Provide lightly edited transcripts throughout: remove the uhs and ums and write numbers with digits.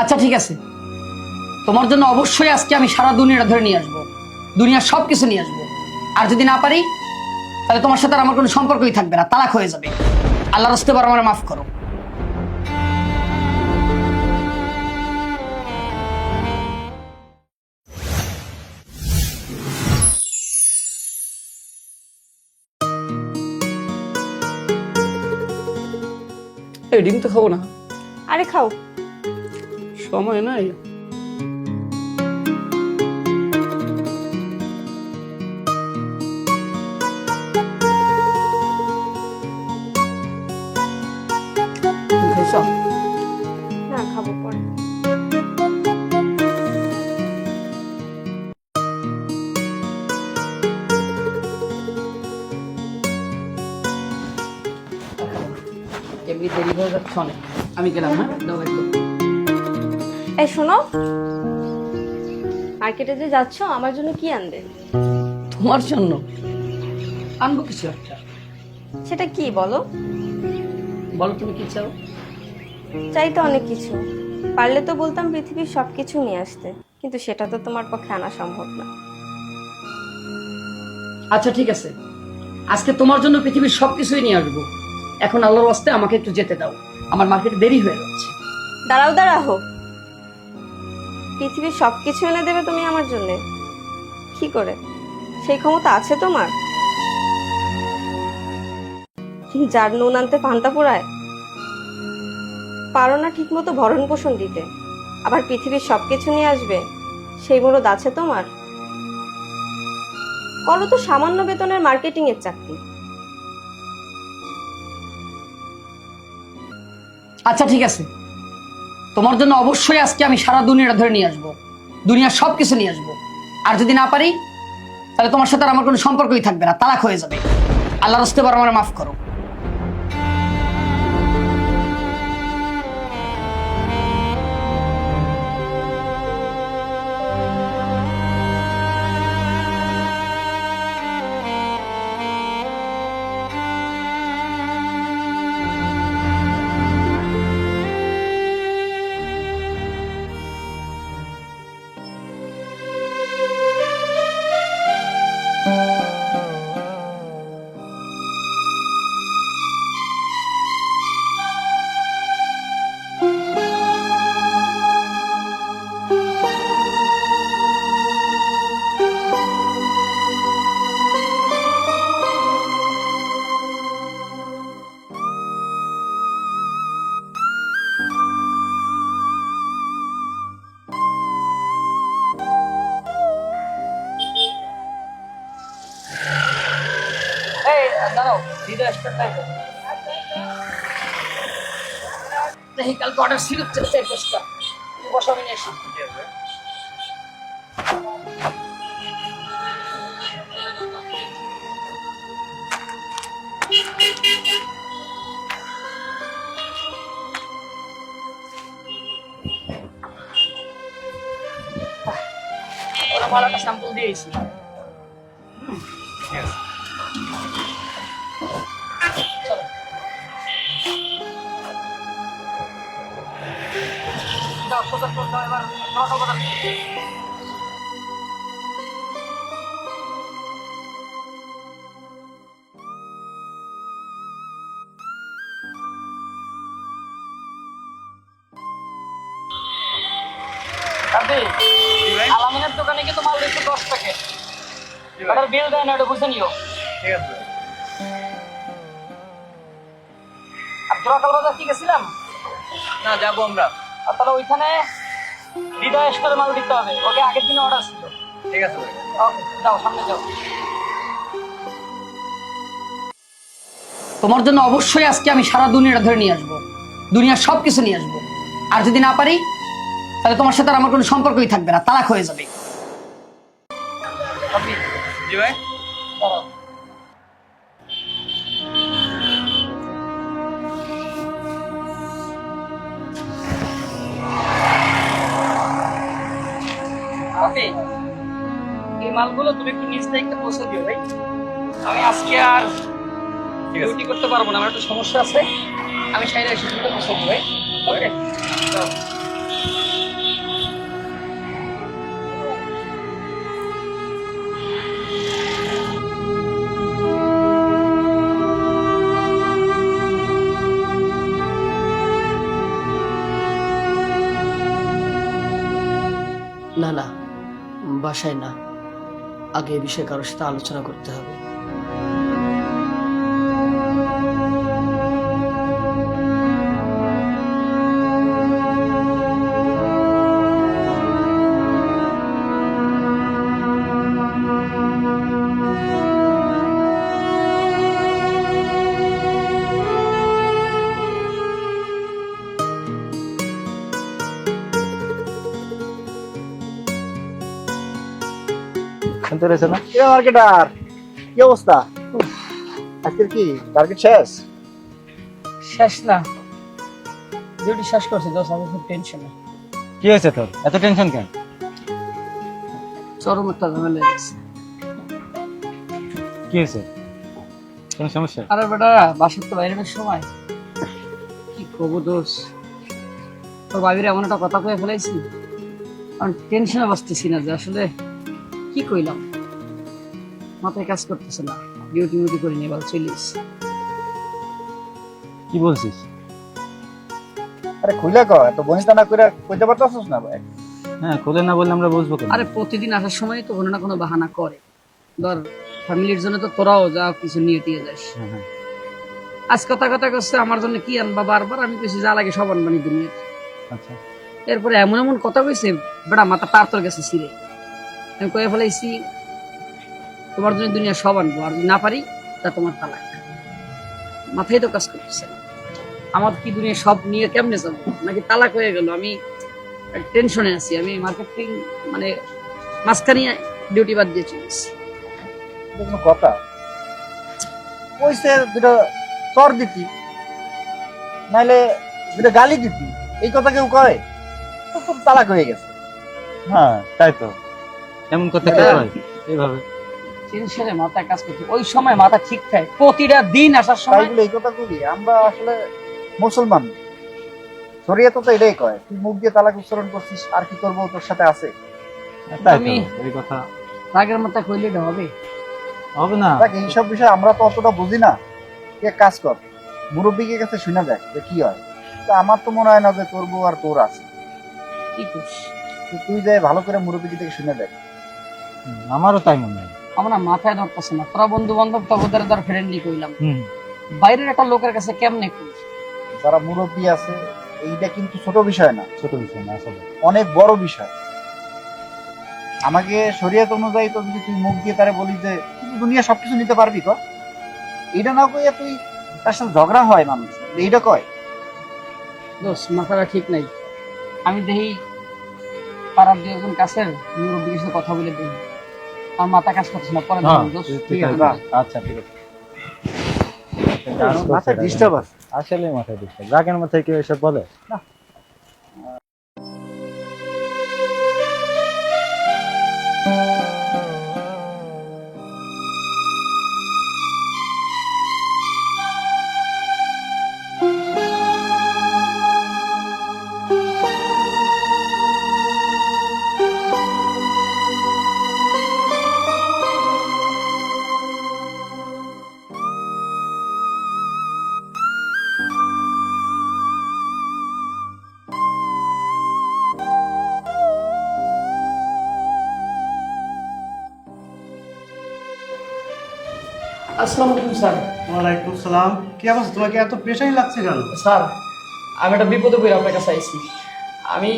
আচ্ছা ঠিক আছে, তোমার জন্য অবশ্যই আজকে আমি সারা দুনিয়াটা ধরে নিয়ে আসবো, দুনিয়ার সবকিছু নিয়ে আসবো। আর যদি না পারি তাহলে তোমার সাথে আর আমার কোনো সম্পর্কই থাকবে না, তালাক হয়ে যাবে। আল্লাহর রাস্তে বড় আমার মাফ করো। এই ডিম তো খাবো না। আরে খাও। সময় নাই। তুমি খাইছো? না, খাবো পরে। এমনি দেরি হয়ে যাচ্ছে অনেক, আমি গেলাম। হ্যাঁ, দাও একটু। এই শোনো, মার্কেটে যে যাচ্ছ আমার জন্য কি আনবে? তোমার জন্য আনবো কিছু একটা। সেটা কি বলো? বলো তুমি কি চাও। চাই তো অনেক কিছু, পারলে তো বলতাম পৃথিবীর সবকিছু নিয়ে আসতে, কিন্তু সেটা তো তোমার পক্ষে আনা সম্ভব না। আচ্ছা ঠিক আছে, আজকে তোমার জন্য পৃথিবীর সবকিছুই নিয়ে আসবো। এখন আল্লাহর ওয়াস্তে আমাকে একটু যেতে দাও, আমার মার্কেটে দেরি হয়ে যাচ্ছে। দাঁড়াও দাঁড়াও, পৃথিবীর সবকিছু এনে দেবে তুমি আমার জন্য? কি করে? সেই ক্ষমতা আছে তোমার? যার নুন আনতে পান্তা পোড়ায়, পারো না ঠিক মতো ভরণ পোষণ দিতে, আবার পৃথিবীর সবকিছু নিয়ে আসবে, সেই মুরদ আছে তোমার? করো তো সামান্য বেতনের মার্কেটিং এর চাকরি। আচ্ছা ঠিক আছে, তোমার জন্য অবশ্যই আজকে আমি সারা দুনিয়াটা ধরে নিয়ে আসবো, দুনিয়ার সবকিছু নিয়ে আসবো। আর যদি না পারি তাহলে তোমার সাথে আর আমার কোনো সম্পর্কই থাকবে না, তালাক হয়ে যাবে। আল্লাহর রাস্তে বড় আমার মাফ করো। দাঁড়াও, হৃদয় স্টার্ট দেখি কালকে অর্ডার ছিল চাই দশটা, বসো আমি নিয়ে আসি। ওরা ভালো একটা স্যাম্পল দিয়েছি। চলো দাও, সোজা করে দাও, এবার নটা কথা। আলামিনের দোকানে গিয়ে তোমার একটু 10 প্যাকেট ওটার বিল দেয় না, ওটা বুঝে নিও। ঠিক আছে। আর জোড়াকাল বাজার কি গেছিলাম না, যাবো আমরা। আর তাহলে ওইখানে হৃদয় স্টোরে মাল দিতে হবে, ওকে আগের দিনে অর্ডার ছিল। ঠিক আছে ভাই। ওকে যাও, সামনে যাও। তোমার জন্য অবশ্যই আজকে আমি সারা দুনিয়াটা ধরে নিয়ে আসবো, দুনিয়ার সবকিছু নিয়ে আসবো। আর যদি না পারি তাহলে তোমার সাথে আর আমার কোনো সম্পর্কই থাকবে না, তালাক হয়ে যাবে। জি ভাই। দাঁড়াও। এই মালগুলো তুমি একটু নিজ দায়িত্বে পৌঁছে দিও ভাই, আমি আজকে আর ডিউটি করতে পারবো না, আমার একটু সমস্যা আছে। আমি সাইডে এসে পৌঁছে দিই ভাই। ওকে। না না, বাসায় না, আগে এই বিষয়ে কারোর সাথে আলোচনা করতে হবে। শুনতে রয়েছে না? কি মার্কেটার, কি অবস্থা? আজকের কি টার্গেট শেষ? শেষ না, ডিউটি শেষ করছি দোস্ত, আমি খুব টেনশনে। কি হয়েছে তোর, এত টেনশন কেন? চরম একটা ঝামেলা গেছে। কি হয়েছে, কোনো সমস্যা? আরে বেটা, বাসার তো বাইরের সময় কি করবো দোষ, তোর ভাবির এমন একটা কথা কয়ে ফেলাইছি, কারণ টেনশনে বাঁচতেছি না যে আসলে কি কইলাম, মাথায় কাজ করতেছে না। ডিউটি মিউটি করিনি, এবার চলিস। কি বলছিস? আরে খুলে কর, এত বনিতা না করে কইতে পারতাছিস না ভাই? হ্যাঁ, খুলে না বললে আমরা বুঝবো কেন? আরে প্রতিদিন আসার সময় তো কোনো না কোনো বাহানা করে, ধর ফ্যামিলির জন্য তো তোরাও যা কিছু নিয়ে টিয়ে যাস। হ্যাঁ। আজ কথা কথা করছে আমার জন্য কি আনবা বারবার, আমি কিছু যা লাগে সব আনবানি দুনিয়া। আচ্ছা, এরপরে এমন এমন কথা কইছে বেটা, মাথা তার তোর গেছে ছিঁড়ে। আমি কয়ে ফেলাইছি তোমার জন্য দুনিয়া সব আনবো, আর যদি না পারি তা তোমার তালাক। মাথায় তো কাজ করতেছে না, আমার কি দুনিয়া সব নিয়ে কেমনে যাবো, নাকি তালাক হয়ে গেল। আমি টেনশনে আছি, আমি মার্কেটিং মানে মাঝখানে ডিউটি বাদ দিয়ে চলেছি। এটা কোনো কথা? কইছে দুটো চর দিতি, নাইলে দুটো গালি দিতি, এই কথা কেউ কয়? তো তোর তালাক হয়ে গেছে। হ্যাঁ তাই তো, এমন কথা কেউ কয় এইভাবে? টেনশনে মাথায় কাজ করছে, ওই সময় মাথা ঠিক থাকে, প্রতিটা দিন আসার তাই সময়। বলে এই কথা বলি, আমরা আসলে মুসলমান, শরীয়ত তো এটাই কয়, তুই মুখ দিয়ে তালাক উচ্চারণ করছিস, আর কি করবো, তোর সাথে আছে। আমি এই কথা রাগের মাথায় কইলে এটা হবে? হবে না। দেখ, এইসব বিষয় আমরা তো অতটা বুঝি না। তুই এক কাজ কর, মুরব্বীকে কাছে শুনে দেখ যে কি হয়। তা আমার তো মনে হয় না যে তোর বউ আর তোর আছে। কি করছিস? তুই যে ভালো করে মুরব্বী থেকে শুনে দেখ। আমারও তাই মনে হয়। আমার না মাথায় ধরতেছে না, তোরা বন্ধু বান্ধব তবুদের ধর ফ্রেন্ডলি কইলাম, বাইরের একটা লোকের কাছে কেমনে কই? যারা মুরব্বী আছে, এইটা কিন্তু ছোট বিষয় না, ছোট বিষয় না, আসলে অনেক বড় বিষয়। আমাকে শরীয়ত অনুযায়ী তো যদি তুই মুখ দিয়ে তারে বলি যে তুই দুনিয়া সবকিছু নিতে পারবি, ক এইটা না কইয়া তুই তার সাথে ঝগড়া হয় মানুষ, এইটা কয়। দোষ মাথাটা ঠিক নাই। আমি দেখি পাড়ার দু একজন কাছের মুরব্বীর সাথে কথা বলে দেখি, আমার মাথা কাজ করছে না। পরে দেখুন দোষ, ঠিক আছে? আচ্ছা ঠিক আছে। মাথায় ডিস্টার্ব আছে, আসলে মাথায় ডিস্টার্ব। রাগের মাথায় কেউ এসব বলে না। আসসালামু আলাইকুম স্যার। ওয়ালাইকুম সালাম। কি অবস্থা, তোমাকে এত প্রেশারই লাগছে কেন? স্যার, আমি একটা বিপদে পড়ে আপনার কাছে আইছি। আমি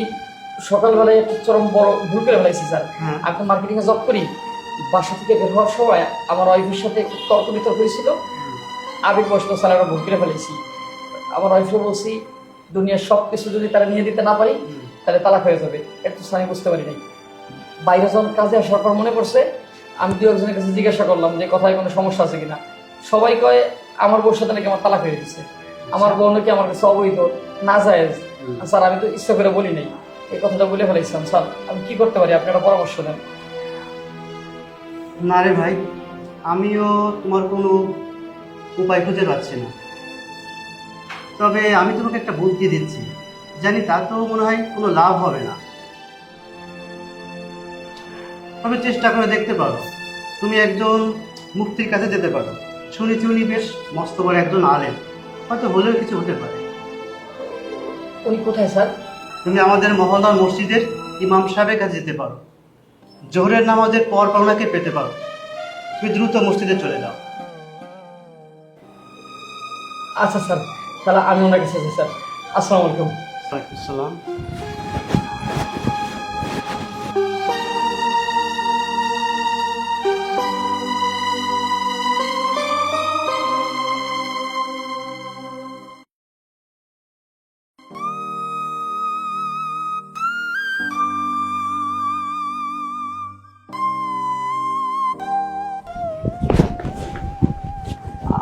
সকালবেলায় একটা চরম বড় ভুল করে ফেলাইছি স্যার। হ্যাঁ। আমি তো মার্কেটিংয়ে জব করি, বাসা থেকে বের হওয়ার সময় আমার ওয়াইফের সাথে একটু তর্ক বিতর্ক হয়েছিল। আবেগ বসলো স্যার, আমরা ভুল করে ফেলেছি। আমার ওয়াইফকে বলছি দুনিয়ার সব কিছু যদি তারা নিয়ে দিতে না পারি তাহলে তালাক হয়ে যাবে। একটু স্যার আমি বুঝতে পারি নাই। বাইরে যখন কাজে আসার পর মনে পড়ছে, আমি দু একজনের কাছে জিজ্ঞাসা করলাম যে কথায় কোনো সমস্যা আছে কিনা। সবাই কয় আমার বউর সাথে নাকি আমার তালাক হয়ে গেছে, আমার বউ নাকি আমার কাছে অবৈধ, না জায়েজ। স্যার আমি তো ইচ্ছা করে বলি নাই, এই কথাটা বলে ফেলাইছিলাম। স্যার আমি কি করতে পারি, আপনি একটা পরামর্শ দেন। না রে ভাই, আমিও তোমার কোনো উপায় খুঁজে পাচ্ছি না। তবে আমি তোমাকে একটা বুদ্ধি দিচ্ছি, জানি তা তো মনে হয় কোনো লাভ হবে না, তবে চেষ্টা করে দেখতে পারো। তুমি একজন মুফতির কাছে যেতে পারো, শুনেছি উনি বেশ মস্ত বড় একজন আলেম, হয়তো হলেও কিছু হতে পারে। উনি কোথায় স্যার? তুমি আমাদের মহল্লার মসজিদের ইমাম সাহেবের কাছে যেতে পারো, জোহরের নামাজের পর ওনাকে পেতে পারো। তুমি দ্রুত মসজিদে চলে যাও। আচ্ছা স্যার, তাহলে আমি ওনার কাছে যাচ্ছি স্যার। আসসালামু আলাইকুম। ওয়ালাইকুম আসসালাম।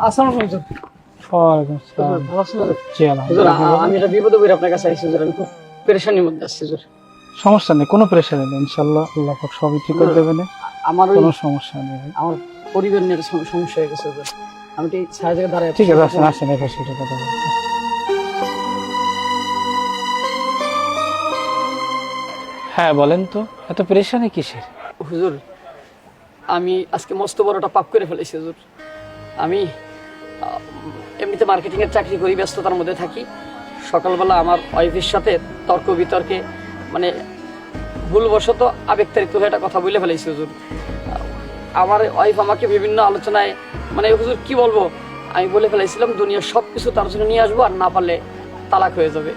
আসসালামু আলাইকুম। ওয়ালাইকুম আসসালাম। ভালো আছেন হুজুর? জি হুজুর, আলহামদুলিল্লাহ। আমি একটা বিপদে পড়ে আপনার কাছে আসছি হুজুর। আমি খুব পেরেশানির মধ্যে আসছি হুজুর। সমস্যা নেই, কোনো প্রেশার নেই, ইনশাল্লাহ আল্লাহ পাক সবই ঠিক করে দেবেন। আমার ওই কোনো সমস্যা নেই। আমার পরিবার নিয়ে একটা সমস্যা হয়ে গেছে হুজুর। আমি ঠিক সারা জায়গায় দাঁড়ায় ঠিক আছে, আসেন আসেন, এই পাশে এটা কথা বলছি। হ্যাঁ বলেন তো, এত প্রেশানি কিসের? হুজুর, আমি আজকে মস্ত বড় একটা পাপ করে ফেলেছি হুজুর। আমি এমনিতে মার্কেটিং এর চাকরি করি, ব্যস্ততার মধ্যে থাকি। সকালবেলা আমার ওয়াইফের সাথে তর্ক বিতর্কে মানে ভুলবশত আবেগতাড়িত হয়ে একটা কথা বলে ফেলেছি হুজুর। আমার ওয়াইফ আমাকে বিভিন্ন আলোচনায় মানে হুজুর কি বলবো, আমি বলে ফেলেছিলাম দুনিয়ার সব কিছু তার জন্য নিয়ে আসবো, আর না পারলে তালাক হয়ে যাবে।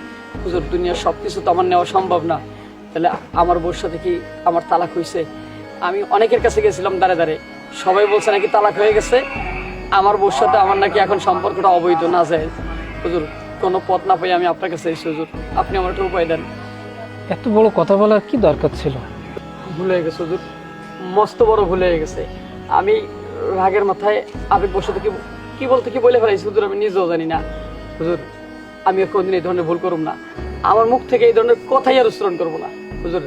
হুজুর, দুনিয়ার সব কিছু তো আমার নেওয়া সম্ভব না। তাহলে আমার বউর সাথে কি আমার তালাক হয়েছে? আমি অনেকের কাছে গেছিলাম দাঁড়ে দাঁড়ে, সবাই বলছে নাকি তালাক হয়ে গেছে। আমার বউর সাথে আমার নাকি এখন সম্পর্কটা অবৈধ, না যায়। হুজুর, কোনো পথ না পাই আমি আপনার কাছে এসেছি হুজুর, আপনি আমার একটা উপায় দেন। এত বড় কথা বলার কি দরকার ছিল? ভুল হয়ে গেছে হুজুর, মস্ত বড় ভুল হয়ে গেছে। আমি রাগের মাথায় আবেগ বসে থেকে কি বলতে কি বলে ফেলাইছি হুজুর, আমি নিজেও জানি না। হুজুর, আমি আর কোনদিন এই ধরনের ভুল করব না। আমার মুখ থেকে এই ধরনের কথাই আর উচ্চারণ করবো না। হুজুর,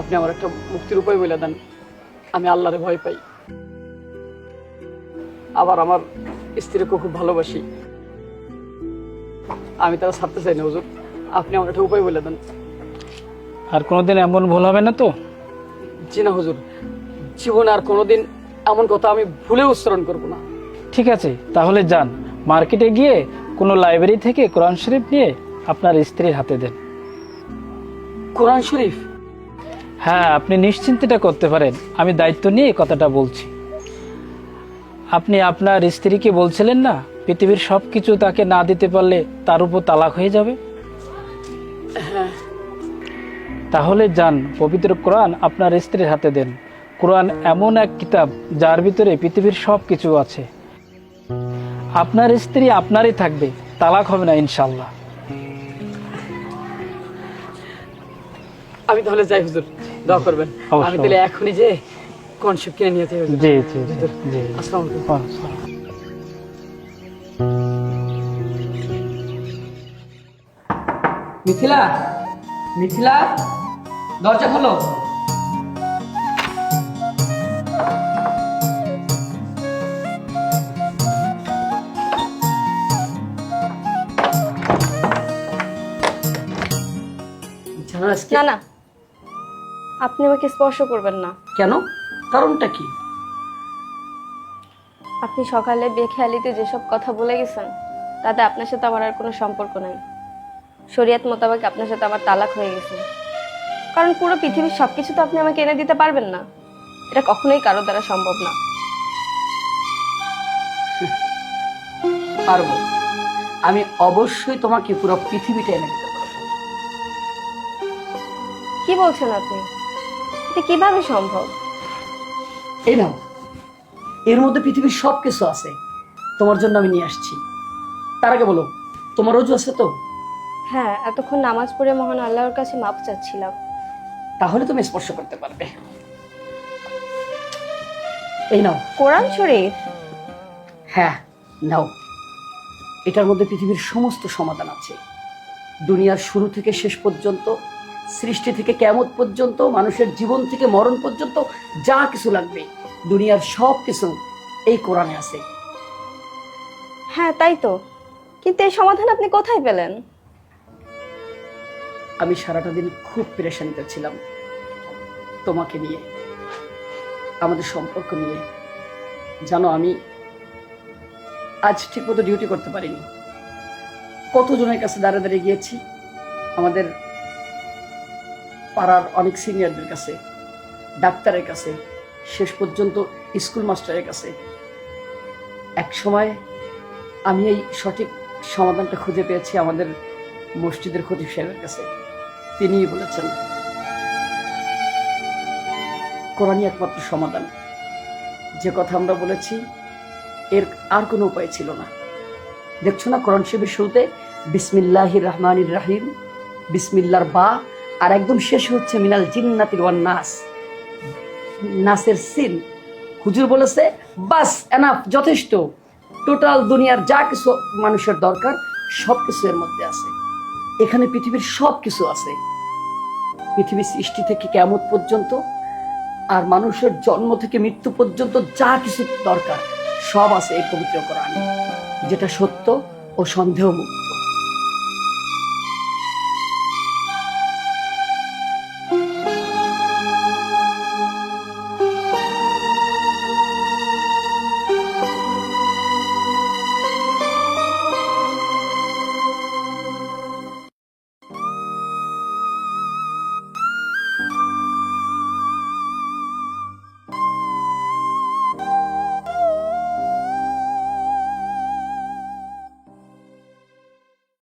আপনি আমার একটা মুক্তির উপায় বলে দেন। আমি আল্লাহরে ভয় পাই, আবার আমার স্ত্রীকে খুব ভালোবাসি। আমি তারা ছাড়তে চাই না হুজুর, আপনি আমার একটা উপায় বলে দেন। আর কোনোদিন এমন ভুল হবে না তো? জি না হুজুর, জীবনে আর কোনোদিন এমন কথা আমি ভুলে উচ্চারণ করব না। ঠিক আছে, তাহলে যান মার্কেটে গিয়ে কোনো লাইব্রেরি থেকে কোরআন শরীফ নিয়ে আপনার স্ত্রীর হাতে দেন। কোরআন শরীফ? হ্যাঁ, আপনি নিশ্চিন্তটা করতে পারেন, আমি দায়িত্ব নিয়ে এই কথাটা বলছি। আপনি আপনার স্ত্রীকে বলছিলেন না পৃথিবীর সব কিছু তাকে না দিতে পারলে তার উপর তালাক হয়ে যাবে? তাহলে যান পবিত্র কোরআন আপনার স্ত্রীর হাতে দেন। কোরআন এমন এক কিতাব যার ভিতরে পৃথিবীর সব কিছু আছে। আপনার স্ত্রী আপনারই থাকবে, তালাক হবে না ইনশাল্লাহ। আমি তাহলে যাই হুজুর, দোয়া করবেন। অবশ্যই। আমি তাহলে এখনই যে কোরআন শরীফ কিনে নিয়ে যাই হুজুর। জি জি জি জি। আসসালামু আলাইকুম। মিথিলা, মিথিলা, দরজা খোলো। জানো আজকে না না, আপনি আমাকে স্পর্শ করবেন না। কেন? কারণটা কি? আপনি সকালে বেখেয়ালিতে যেসব কথা বলে গেছেন তাতে আপনার সাথে আমার আর কোনো সম্পর্ক নাই। শরিয়ত মোতাবেক আপনার সাথে আমার তালাক হয়ে গেছে। কারণ পুরো পৃথিবীর সবকিছু তো আপনি আমাকে এনে দিতে পারবেন না, এটা কখনোই কারো দ্বারা সম্ভব না। পারবো, আমি অবশ্যই তোমাকে পুরো পৃথিবীটা এনে দিতে পারবো। কি বলছেন আপনি? এটা কিভাবে সম্ভব? এই নাও, এর মধ্যে পৃথিবীর সব কিছু আছে, তোমার জন্য আমি নিয়ে আসছি। তার আগে বলো, তোমার রোজু আছে তো? হ্যাঁ, এতক্ষণ নামাজ পড়ে মহান আল্লাহর কাছে মাপ চাচ্ছিলাম। তাহলে তুমি স্পর্শ করতে পারবে। এই নাও। কোরআন শরীফ? হ্যাঁ, নাও। এটার মধ্যে পৃথিবীর সমস্ত সমাধান আছে। দুনিয়ার শুরু থেকে শেষ পর্যন্ত, সৃষ্টি থেকে কিয়ামত পর্যন্ত, মানুষের জীবন থেকে মরণ পর্যন্ত যা কিছু লাগবে দুনিয়ার সব কিছু এই কোরআনে আছে। হ্যাঁ তাই তো, কিন্তু এই সমাধান আপনি কোথায় পেলেন? আমি সারাটা দিন খুব পেরেশানিতে ছিলাম তোমাকে নিয়ে, আমাদের সম্পর্ক নিয়ে। জানো, আমি আজ ঠিক মতো ডিউটি করতে পারিনি। কতজনের কাছে দাঁড়িয়ে দাঁড়িয়ে গিয়েছি, আমাদের পাড়ার অনেক সিনিয়রদের কাছে, ডাক্তারের কাছে, শেষ পর্যন্ত স্কুল মাস্টারের কাছে। এক সময় আমি এই সঠিক সমাধানটা খুঁজে পেয়েছি আমাদের মসজিদের খতিব সাহেবের কাছে। তিনিই বলেছেন কোরআনই একমাত্র সমাধান। যে কথা আমরা বলেছি এর আর কোনো উপায় ছিল না। দেখছো না কোরআন শরীফের শুরুতে বিসমিল্লাহির রহমানির রহিম, বিসমিল্লাহর বা, আর একদম শেষ হচ্ছে মিনাল জিন্নাতির ওয়ান নাস, নাসের সিন। হুজুর বলেছে বাস এনাফ, যথেষ্ট। টোটাল দুনিয়ার যা কিছু মানুষের দরকার সব কিছু এর মধ্যে আছে। এখানে পৃথিবীর সব কিছু আছে, পৃথিবীর সৃষ্টি থেকে কিয়ামত পর্যন্ত আর মানুষের জন্ম থেকে মৃত্যু পর্যন্ত যা কিছু দরকার সব আছে এই পবিত্র কোরআনে, যেটা সত্য ও সন্দেহমুক্ত।